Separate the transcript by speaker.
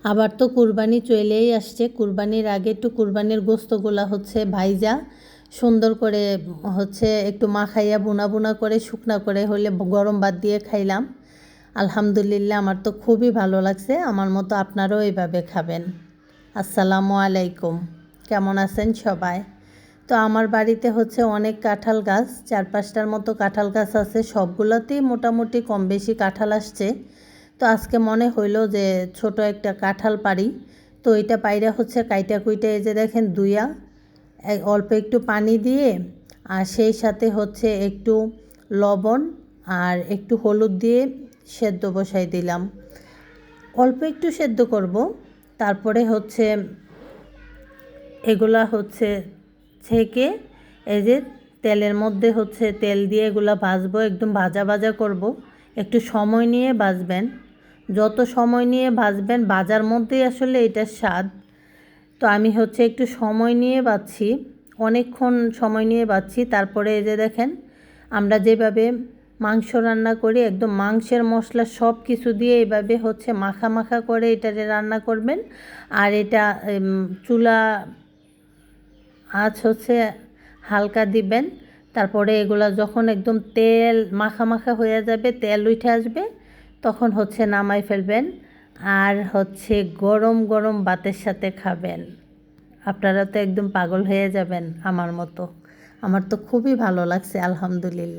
Speaker 1: আবার তো কুরবানি চলেই আসছে। কুরবানির আগে একটু কুরবানির গোস্তগুলা হচ্ছে ভাইজা সুন্দর করে হচ্ছে একটু মাখাইয়া বুনা বুনা করে শুকনা করে হলে গরম ভাত দিয়ে খাইলাম। আলহামদুলিল্লাহ, আমার তো খুবই ভালো লাগছে। আমার মতো আপনারাও এইভাবে খাবেন। আসসালামু আলাইকুম, কেমন আছেন সবাই? তো আমার বাড়িতে হচ্ছে অনেক কাঁঠাল গাছ, 4-5টার মতো কাঁঠাল গাছ আছে। সবগুলোতেই মোটামুটি কম বেশি কাঁঠাল আসছে। তো আজকে মনে হইলো যে ছোট একটা কাঁঠাল পারি। তো এটা পাইরা হচ্ছে কাইটা কুইটা এই যে দেখেন দুইয়া অল্প একটু পানি দিয়ে আর সেই সাথে হচ্ছে একটু লবণ আর একটু হলুদ দিয়ে সেদ্ধ বসাই দিলাম। অল্প একটু সেদ্ধ করব, তারপরে হচ্ছে এগুলা হচ্ছে ছেঁকে এই যে তেলের মধ্যে হচ্ছে তেল দিয়ে এগুলা ভাজবো, একদম ভাজা ভাজা করব। একটু সময় নিয়ে ভাজবেন, যত সময় নিয়ে ভাজবেন ভাজার মধ্যেই আসলে এটার স্বাদ। তো আমি হচ্ছে একটু সময় নিয়ে ভাজছি, অনেকক্ষণ সময় নিয়ে ভাজছি। তারপরে এই যে দেখেন আমরা যেভাবে মাংস রান্না করি, একদম মাংসের মশলা সব কিছু দিয়ে এইভাবে হচ্ছে মাখা মাখা করে এটারে রান্না করবেন। আর এটা চুলা আঁচ হচ্ছে হালকা দিবেন। তারপরে এগুলা যখন একদম তেল মাখা মাখা হয়ে যাবে, তেল উঠে আসবে, তখন হচ্ছে নামাই ফেলবেন। আর হচ্ছে গরম গরম ভাতের সাথে খাবেন। আপনারা তো একদম পাগল হয়ে যাবেন আমার মতো। আমার তো খুবই ভালো লাগছে, আলহামদুলিল্লাহ।